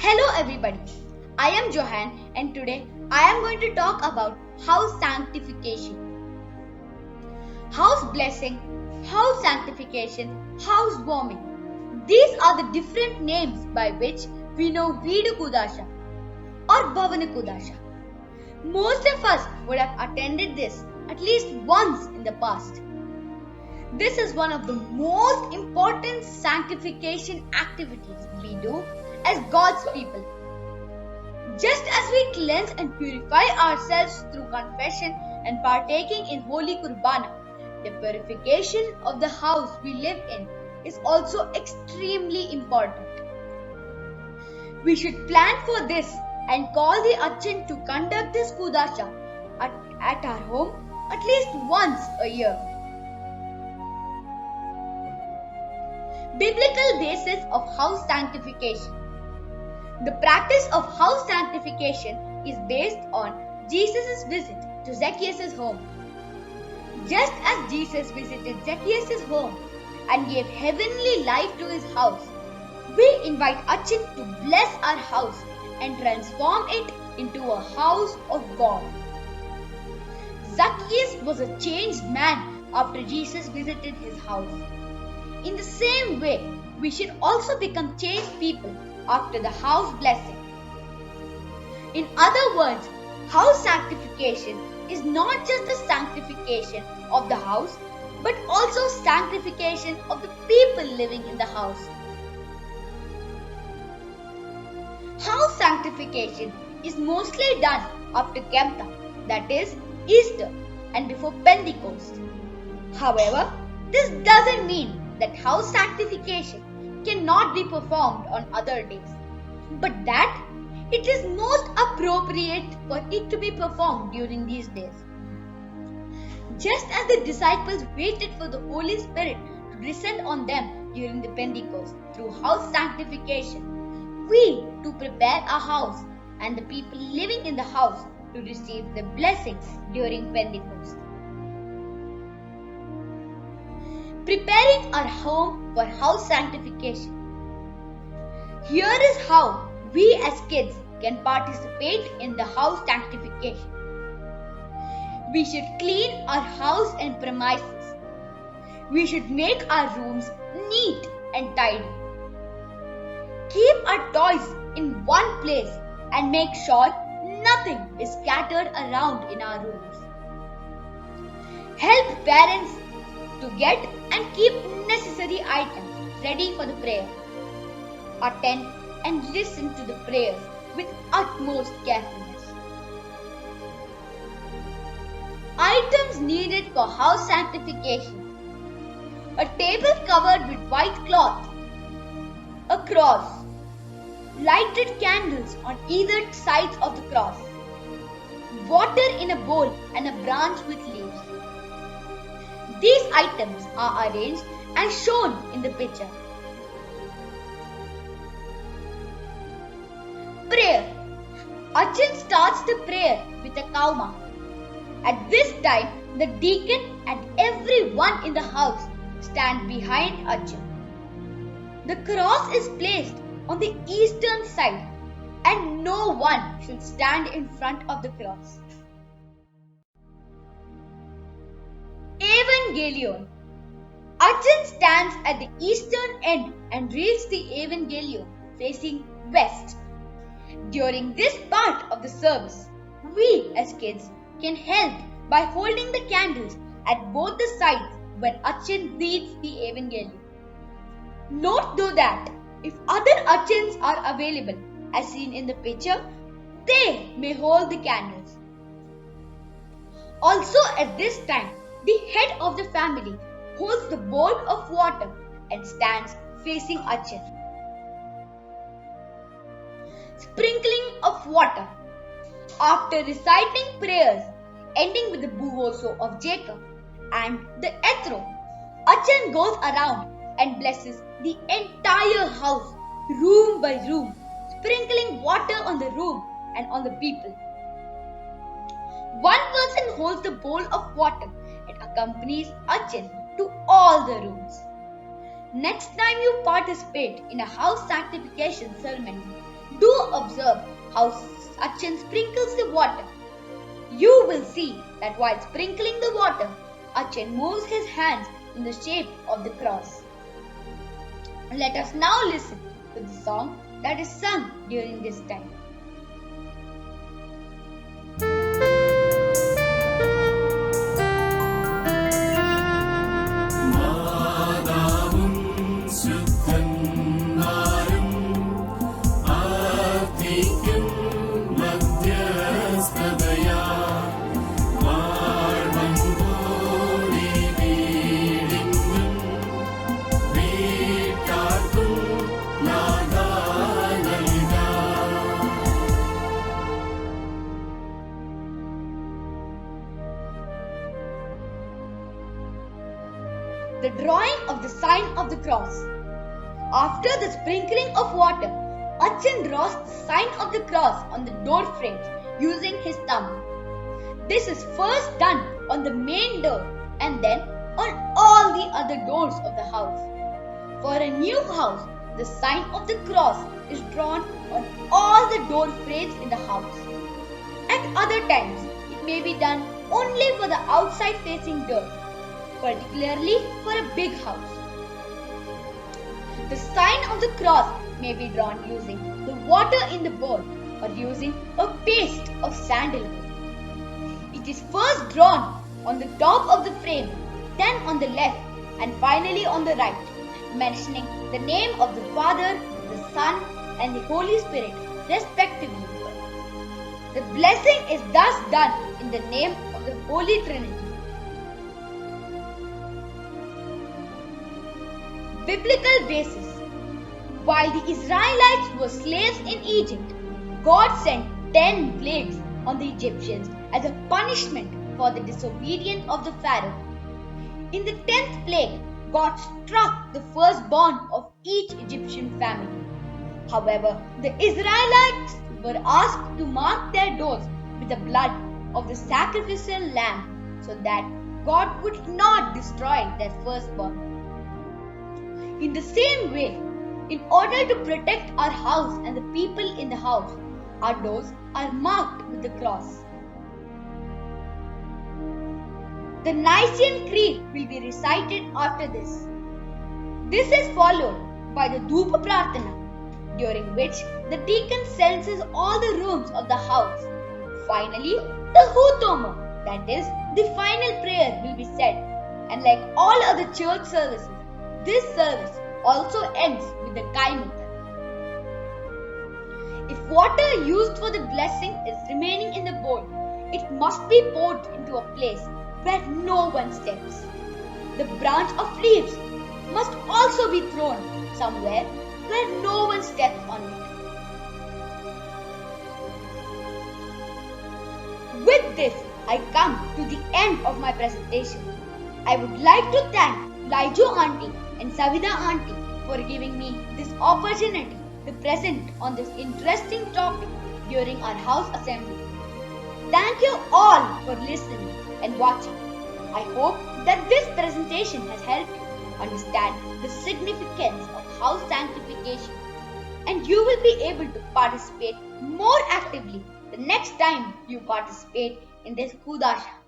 Hello everybody, I am Johan and today I am going to talk about house sanctification. House blessing, house sanctification, house warming. These are the different names by which we know Veedu Kudasha or Bhavana Kudasha. Most of us would have attended this at least once in the past. This is one of the most important sanctification activities we do as God's people. Just as we cleanse and purify ourselves through confession and partaking in Holy Kurbana, the purification of the house we live in is also extremely important. We should plan for this and call the Achin to conduct this Kudasha at our home at least once a year. Biblical basis of house sanctification. The practice of house sanctification is based on Jesus' visit to Zacchaeus' home. Just as Jesus visited Zacchaeus' home and gave heavenly life to his house, we invite Achin to bless our house and transform it into a house of God. Zacchaeus was a changed man after Jesus visited his house. In the same way, we should also become changed people after the house blessing. In other words, house sanctification is not just the sanctification of the house, but also sanctification of the people living in the house. House sanctification is mostly done after Kemta, that is Easter, and before Pentecost. However, this doesn't mean that house sanctification cannot be performed on other days, but that it is most appropriate for it to be performed during these days. Just as the disciples waited for the Holy Spirit to descend on them during the Pentecost through house sanctification, we to prepare our house and the people living in the house to receive the blessings during Pentecost. Preparing our home for house sanctification. Here is how we as kids can participate in the house sanctification. We should clean our house and premises. We should make our rooms neat and tidy. Keep our toys in one place and make sure nothing is scattered around in our rooms. Help parents to get and keep necessary items ready for the prayer. Attend and listen to the prayers with utmost carefulness. Items needed for house sanctification. A table covered with white cloth, a cross, lighted candles on either sides of the cross, water in a bowl and a branch with leaves. These items are arranged and shown in the picture. Prayer. Achin starts the prayer with a kauma. At this time, the deacon and everyone in the house stand behind Achin. The cross is placed on the eastern side and no one should stand in front of the cross. Evangelion. Achin stands at the eastern end and reads the Evangelion facing west. During this part of the service, we as kids can help by holding the candles at both the sides when Achin reads the Evangelion. Note though that if other Achins are available, as seen in the picture, they may hold the candles. Also at this time, the head of the family holds the bowl of water and stands facing Achin. Sprinkling of water. After reciting prayers ending with the Buvoso of Jacob and the Ethro, Achin goes around and blesses the entire house, room by room, sprinkling water on the room and on the people. One person holds the bowl of water and accompanies Achin to all the rooms. Next time you participate in a house sanctification ceremony, Do observe how Achan sprinkles the water. You will see that while sprinkling the water, Achan moves his hands in the shape of the cross. Let us now listen to the song that is sung during this time. The drawing of the sign of the cross. After the sprinkling of water, Achan draws the sign of the cross on the door frames using his thumb. This is first done on the main door and then on all the other doors of the house. For a new house, the sign of the cross is drawn on all the door frames in the house. At other times, it may be done only for the outside facing doors, particularly for a big house. The sign of the cross may be drawn using the water in the bowl or using a paste of sandalwood. It is first drawn on the top of the frame, then on the left, and finally on the right, mentioning the name of the Father, the Son, and the Holy Spirit, respectively. The blessing is thus done in the name of the Holy Trinity. Biblical basis. While the Israelites were slaves in Egypt, God sent 10 plagues on the Egyptians as a punishment for the disobedience of the Pharaoh. In the 10th plague, God struck the firstborn of each Egyptian family. However, the Israelites were asked to mark their doors with the blood of the sacrificial lamb so that God would not destroy their firstborn. In the same way, in order to protect our house and the people in the house, our doors are marked with the cross. The Nicene Creed will be recited after this. This is followed by the Dhupa Prarthana, during which the deacon censes all the rooms of the house. Finally, the Hutoma, that is, the final prayer, will be said, and like all other church services, this service also ends with the Kaimata. If water used for the blessing is remaining in the bowl, it must be poured into a place where no one steps. The branch of leaves must also be thrown somewhere where no one steps on it. With this, I come to the end of my presentation. I would like to thank Lajesh Auntie and Savida Auntie for giving me this opportunity to present on this interesting topic during our house assembly. Thank you all for listening and watching. I hope that this presentation has helped you understand the significance of house sanctification, and you will be able to participate more actively the next time you participate in this Kudasha.